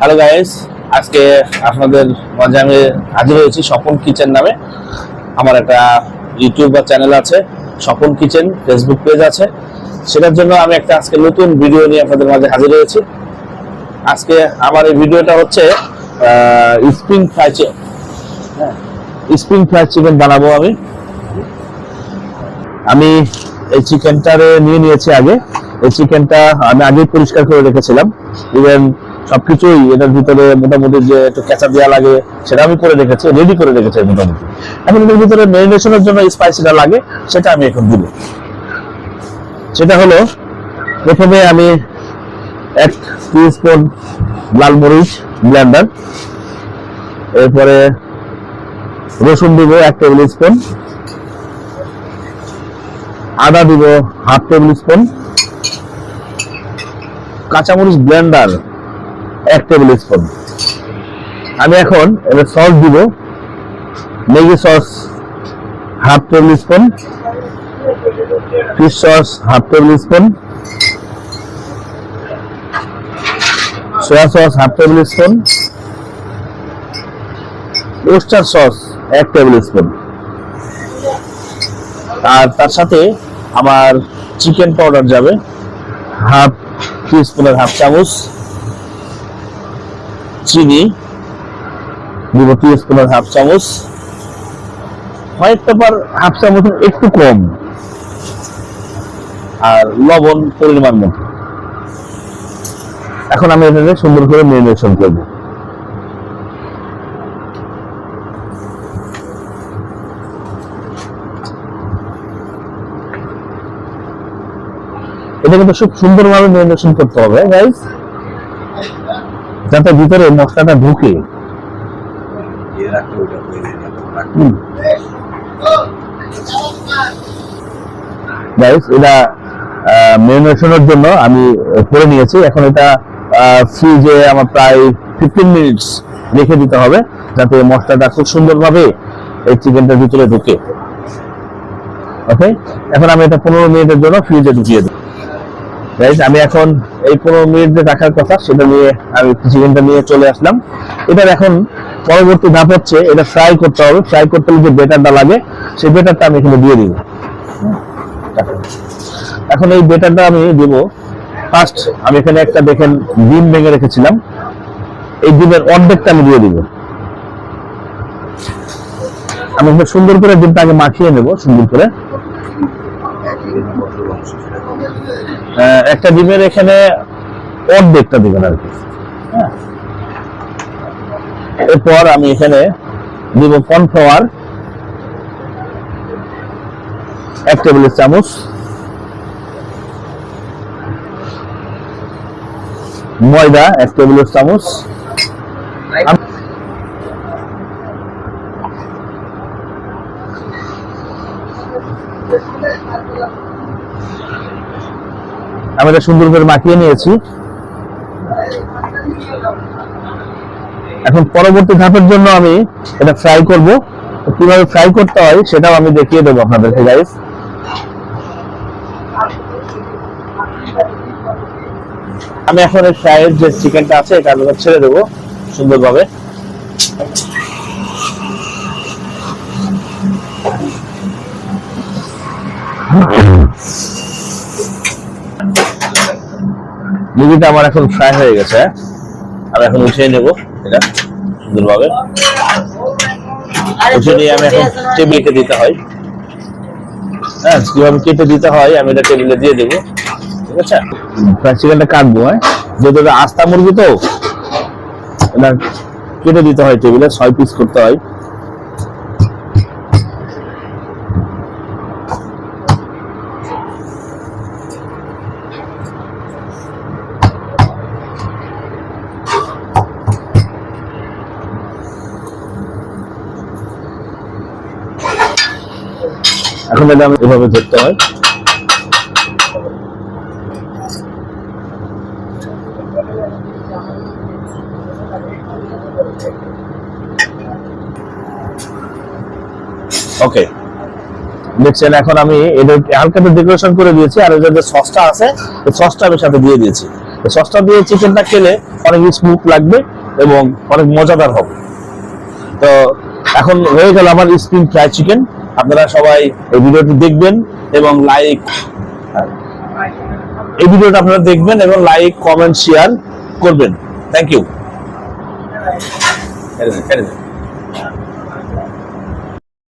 Hello guys, আজকে আপনাদের মাঝে আমি হাজির হয়েছি স্বপন কিচেন নামে। আমার একটা ইউটিউব বা চ্যানেল আছে, স্বপন কিচেন, ফেসবুক পেজ আছে। সেটার জন্য আমি একটা আজকে নতুন ভিডিও নিয়ে আপনাদের মাঝে হাজির হয়েছি। আজকে আমার এই ভিডিওটা হচ্ছে স্প্রিং ফ্রাই চিকেন বানাবো আমি এই চিকেনটারে নিয়ে নিয়েছি আগে। এই চিকেনটা আমি আগেই পরিষ্কার করে রেখেছিলাম। ইভেন সবকিছুই এটার ভিতরে মোটামুটি যে একটু কেঁচা দেওয়া লাগে সেটা আমি করে রেখেছি, রেডি করে রেখেছি মোটামুটি। এখন এর ভিতরে ম্যারিনেশনের জন্য স্পাইসিটা লাগে, সেটা আমি এখন দিব। সেটা হলো, প্রথমে আমি 1 টিস্পুন লাল মরিচ ব্লেন্ডার, এরপরে রসুন দিব 1 টেবিল স্পুন, আদা দিব 1/2 টেবিল স্পুন, কাঁচামরিচ ব্লেন্ডার 1 টেবিল স্পুন। আমি এখন এবার সস দিব, Maggi sauce 1/2 table spoon, fish sauce 1/2 table spoon, soya sauce 1/2 table spoon, oyster sauce 1 table spoon. আর তার সাথে আমার চিকেন পাউডার যাবে 1/2 টিস্পুনের 1/2 চামচ, চিনি দিব টিস্পুনের 1/2 চামচ, হোয়াইট পেপার 1/2 চামচ একটু কম, আর লবণ পরিমাণ মতো। এখন আমি এটাকে সুন্দর করে ম্যারিনেশন করব। এটা কিন্তু খুব সুন্দরভাবে ম্যারিনেশন করতে হবে গাইস, যাতে ভিতরে মশলাটা ঢুকে। গাইস, এটা ম্যারিনেশনের জন্য আমি করে নিয়েছি। এখন এটা ফ্রিজে আমার প্রায় 15 মিনিটস রেখে দিতে হবে, যাতে মশলাটা খুব সুন্দরভাবে এই চিকেনটার ভিতরে ঢুকে। ওকে, এখন আমি এটা 15 মিনিটের জন্য ফ্রিজে ঢুকিয়ে দিই। আমি এখন এই 15 মিনিট যে রাখার কথা সেটা নিয়ে আমি চিকেনটা নিয়ে চলে আসলাম। এটার এখন পরবর্তী ধাপ হচ্ছে এটা ফ্রাই করতে হবে। ফ্রাই করতে হলে যে বেটারটা লাগে সেই বেটারটা আমি এখানে দিয়ে দিব। এখন এই বেটারটা আমি দিব, ফার্স্ট আমি এখানে একটা দেখেন ডিম ভেঙে রেখেছিলাম, এই ডিমের অর্ধেকটা আমি দিয়ে দিব। আমি সুন্দর করে ডিমটা আগে মাখিয়ে নেব সুন্দর করে। একটা ডিমের এখানে অর্ধেকটা দিবেন আর কি। এরপর আমি এখানে দিব কর্নফ্লাওয়ার 1 টেবিল চামচ, ময়দা 1 টেবিল চামচ, আমি এটা সুন্দর করে মাখিয়ে নিয়েছি। এখন পরবর্তী ধাপের জন্য আমি এটা ফ্রাই করব। কিভাবে ফ্রাই করতে হয় সেটাও আমি দেখিয়ে দেবো আপনাদেরকে গাইস। আমি এখন এই ফ্রাইয়ের যে চিকেনটা আছে এটা আমি ছেড়ে দেবো সুন্দরভাবে। মুরগিটা আমার এখন ফ্রাই হয়ে গেছে। আমি এখন উঠিয়ে নেব এটা সুন্দরভাবে। উঠিয়ে নিয়ে আমি এখন টেবিলে দিতে হয়, কিভাবে কেটে দিতে হয় আমি এটা টেবিলে দিয়ে দেবো। ঠিক আছে, ফ্রাই চিকেনটা কাটবো। যেহেতু এটা আস্তা মুরগি তো এটা কেটে দিতে হয় টেবিলে, 6 পিস করতে হয়। এখন এটা আমি এভাবে ধরতে হয়। ওকে, দেখছেন এখন আমি এটা হালকা ডেকোরেশন করে দিয়েছি, আর এটা যে সসটা আছে এই সসটা আমি সাথে দিয়ে দিয়েছি। সসটা দিয়ে চিকেনটা খেলে অনেক স্মুথ লাগবে এবং অনেক মজাদার হবে। তো এখন হয়ে গেল আমার স্প্রিং ফ্রাই চিকেন। আপনারা সবাই এই ভিডিওটি দেখবেন এবং লাইক কমেন্ট শেয়ার করবেন। Thank you.